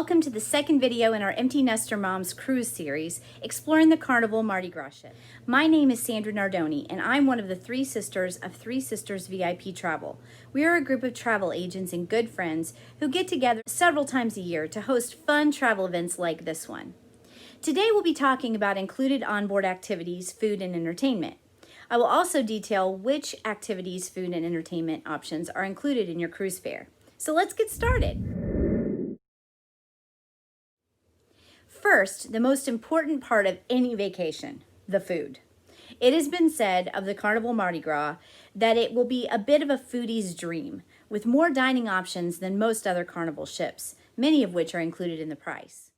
Welcome to the second video in our Empty Nester Moms cruise series, exploring the Carnival Mardi Gras ship. My name is Sandra Nardoni, and I'm one of the three sisters of Three Sisters VIP Travel. We are a group of travel agents and good friends who get together several times a year to host fun travel events like this one. Today we'll be talking about included onboard activities, food, and entertainment. I will also detail which activities, food, and entertainment options are included in your cruise fare. So let's get started. First, the most important part of any vacation, the food. It has been said of the Carnival Mardi Gras that it will be a bit of a foodie's dream, with more dining options than most other Carnival ships, many of which are included in the price.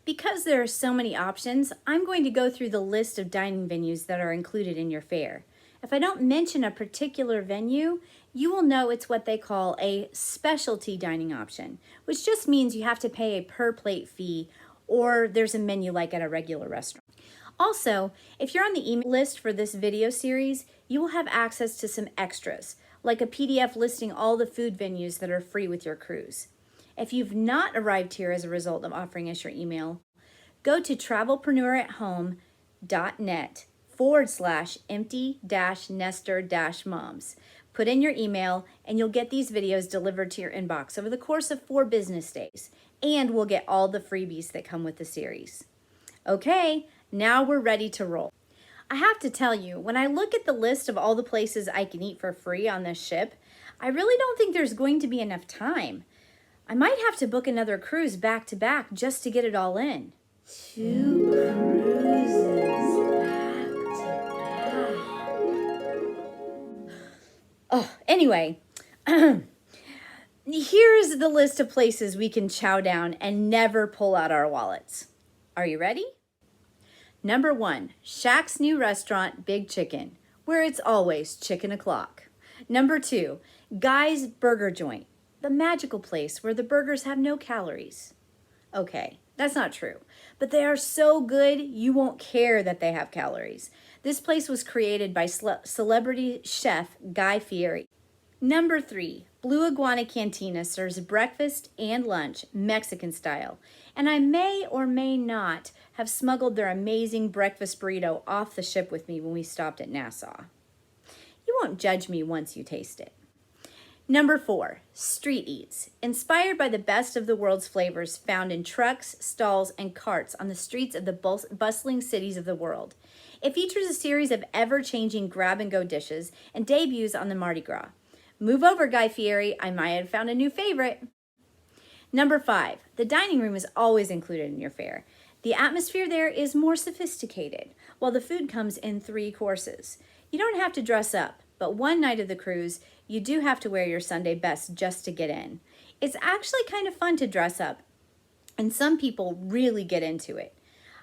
Because there are so many options, I'm going to go through the list of dining venues that are included in your fare. If I don't mention a particular venue, you will know it's what they call a specialty dining option, which just means you have to pay a per plate fee, or there's a menu like at a regular restaurant. Also, if you're on the email list for this video series, you will have access to some extras, like a PDF listing all the food venues that are free with your cruise. If you've not arrived here as a result of offering us your email, go to travelpreneurathome.net/empty-nester-moms. Put in your email and you'll get these videos delivered to your inbox over the course of 4 business days, and we'll get all the freebies that come with the series. Okay, now we're ready to roll. I have to tell you, when I look at the list of all the places I can eat for free on this ship, I really don't think there's going to be enough time. I might have to book another cruise back to back just to get it all in. 2 cruises back to back. Oh, anyway, here's the list of places we can chow down and never pull out our wallets. Are you ready? Number 1, Shaq's new restaurant, Big Chicken, where it's always chicken o'clock. Number 2, Guy's Burger Joint, the magical place where the burgers have no calories. Okay, that's not true, but they are so good you won't care that they have calories. This place was created by celebrity chef Guy Fieri. Number 3, Blue Iguana Cantina serves breakfast and lunch Mexican style, and I may or may not have smuggled their amazing breakfast burrito off the ship with me when we stopped at Nassau. You won't judge me once you taste it. Number 4, Street Eats, inspired by the best of the world's flavors found in trucks, stalls, and carts on the streets of the bustling cities of the world. It features a series of ever-changing grab-and-go dishes and debuts on the Mardi Gras. Move over, Guy Fieri, I might have found a new favorite. Number 5, the dining room is always included in your fare. The atmosphere there is more sophisticated, while the food comes in 3 courses. You don't have to dress up, but one night of the cruise, you do have to wear your Sunday best just to get in. It's actually kind of fun to dress up, and some people really get into it.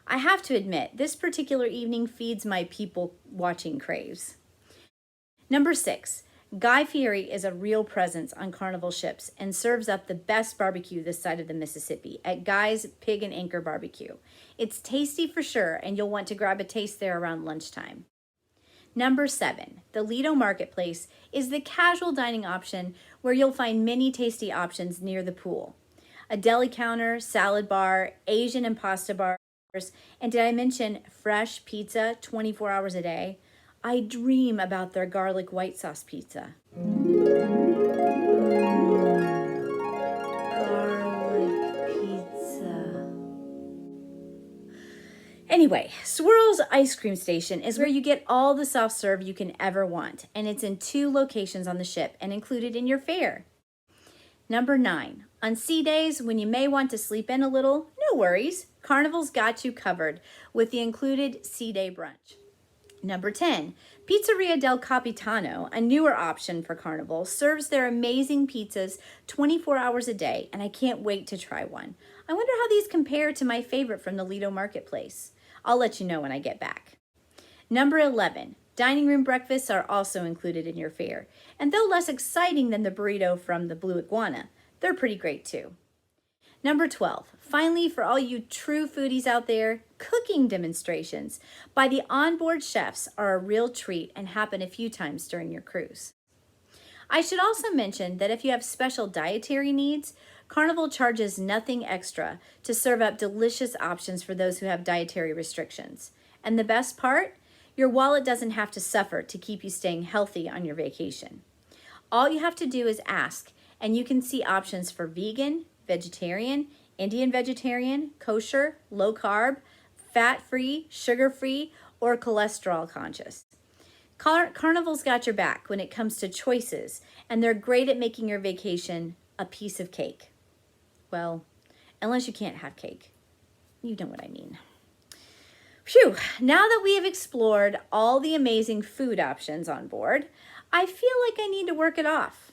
I have to admit, this particular evening feeds my people-watching craves. Number 6, Guy Fieri is a real presence on Carnival ships and serves up the best barbecue this side of the Mississippi at Guy's Pig and Anchor Barbecue. It's tasty for sure, and you'll want to grab a taste there around lunchtime. Number 7, the Lido Marketplace is the casual dining option where you'll find many tasty options near the pool. A deli counter, salad bar, Asian and pasta bars, and did I mention fresh pizza 24 hours a day? I dream about their garlic white sauce pizza. Garlic pizza. Anyway, Swirl's Ice Cream Station is where you get all the soft serve you can ever want, and it's in 2 locations on the ship and included in your fare. Number 9, on sea days when you may want to sleep in a little, no worries. Carnival's got you covered with the included sea day brunch. Number 10, Pizzeria del Capitano, a newer option for Carnival, serves their amazing pizzas 24 hours a day, and I can't wait to try one. I wonder how these compare to my favorite from the Lido Marketplace. I'll let you know when I get back. Number 11, dining room breakfasts are also included in your fare, and though less exciting than the burrito from the Blue Iguana, they're pretty great too. Number 12, finally, for all you true foodies out there, cooking demonstrations by the onboard chefs are a real treat and happen a few times during your cruise. I should also mention that if you have special dietary needs, Carnival charges nothing extra to serve up delicious options for those who have dietary restrictions. And the best part? Your wallet doesn't have to suffer to keep you staying healthy on your vacation. All you have to do is ask, and you can see options for vegan, vegetarian, Indian vegetarian, kosher, low carb, fat-free, sugar-free, or cholesterol conscious. Carnival's got your back when it comes to choices, and they're great at making your vacation a piece of cake. Well, unless you can't have cake. You know what I mean. Phew, now that we have explored all the amazing food options on board, I feel like I need to work it off.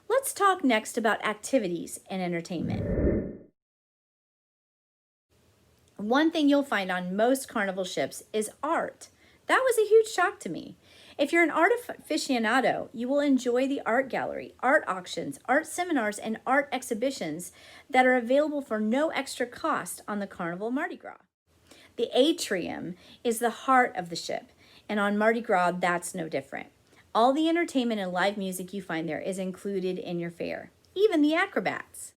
Let's talk next about activities and entertainment. One thing you'll find on most Carnival ships is art. That was a huge shock to me. If you're an art aficionado, you will enjoy the art gallery, art auctions, art seminars, and art exhibitions that are available for no extra cost on the Carnival Mardi Gras. The atrium is the heart of the ship, and on Mardi Gras, that's no different. All the entertainment and live music you find there is included in your fare, even the acrobats.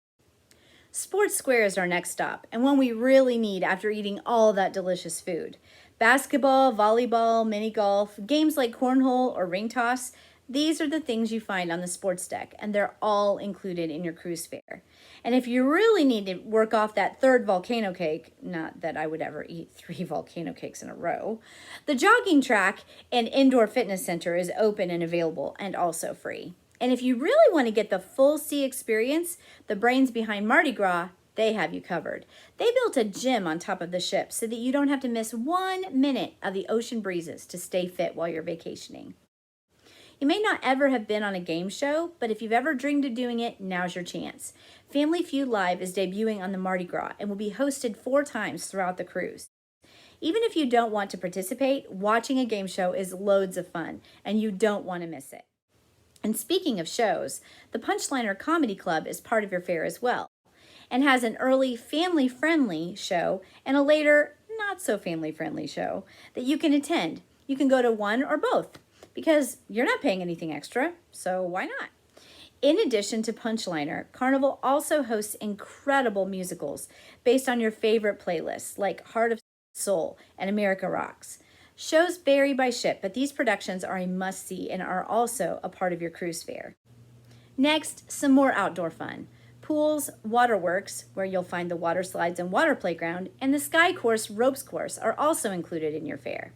Sports Square is our next stop, and one we really need after eating all that delicious food. Basketball, volleyball, mini golf, games like cornhole or ring toss, these are the things you find on the sports deck, and they're all included in your cruise fare. And if you really need to work off that third volcano cake, not that I would ever eat 3 volcano cakes in a row, the jogging track and indoor fitness center is open and available and also free. And if you really want to get the full sea experience, the brains behind Mardi Gras, they have you covered. They built a gym on top of the ship so that you don't have to miss 1 minute of the ocean breezes to stay fit while you're vacationing. You may not ever have been on a game show, but if you've ever dreamed of doing it, now's your chance. Family Feud Live is debuting on the Mardi Gras and will be hosted 4 times throughout the cruise. Even if you don't want to participate, watching a game show is loads of fun, and you don't want to miss it. And speaking of shows, the Punchliner Comedy Club is part of your fare as well, and has an early family-friendly show and a later not-so-family-friendly show that you can attend. You can go to one or both because you're not paying anything extra, so why not? In addition to Punchliner, Carnival also hosts incredible musicals based on your favorite playlists like Heart of Soul and America Rocks. Shows vary by ship, but these productions are a must-see and are also a part of your cruise fare. Next, some more outdoor fun. Pools, waterworks, where you'll find the water slides and water playground, and the Sky Course ropes course are also included in your fare.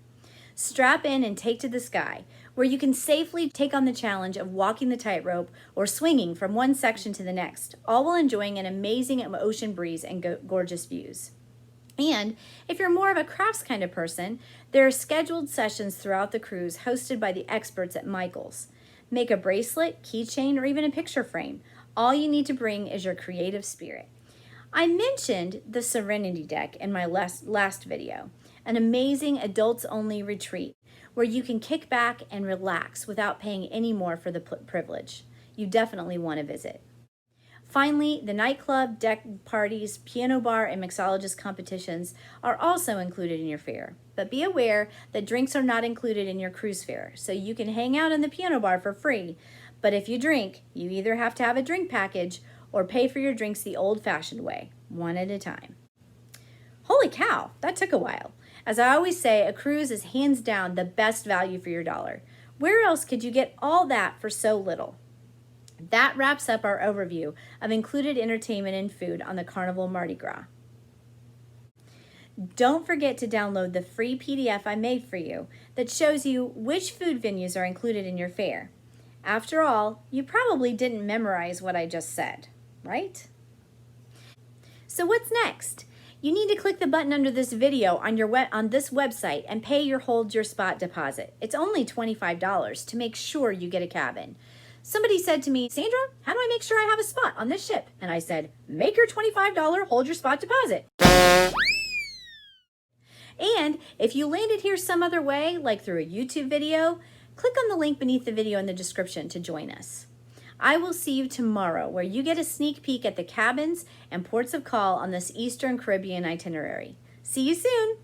Strap in and take to the sky, where you can safely take on the challenge of walking the tightrope or swinging from one section to the next, all while enjoying an amazing ocean breeze and gorgeous views. And if you're more of a crafts kind of person, there are scheduled sessions throughout the cruise hosted by the experts at Michael's. Make a bracelet, keychain, or even a picture frame. All you need to bring is your creative spirit. I mentioned the Serenity Deck in my last video, an amazing adults-only retreat where you can kick back and relax without paying any more for the privilege. You definitely want to visit. Finally, the nightclub, deck parties, piano bar, and mixologist competitions are also included in your fare. But be aware that drinks are not included in your cruise fare, so you can hang out in the piano bar for free. But if you drink, you either have to have a drink package or pay for your drinks the old-fashioned way, one at a time. Holy cow, that took a while. As I always say, a cruise is hands down the best value for your dollar. Where else could you get all that for so little? That wraps up our overview of included entertainment and food on the Carnival Mardi Gras. Don't forget to download the free PDF I made for you that shows you which food venues are included in your fare. After all, you probably didn't memorize what I just said, right? So what's next? You need to click the button under this video on this website and pay your Hold Your Spot deposit. It's only $25 to make sure you get a cabin. Somebody said to me, Sandra, how do I make sure I have a spot on this ship? And I said, make your $25 Hold Your Spot deposit. And if you landed here some other way, like through a YouTube video, click on the link beneath the video in the description to join us. I will see you tomorrow, where you get a sneak peek at the cabins and ports of call on this Eastern Caribbean itinerary. See you soon.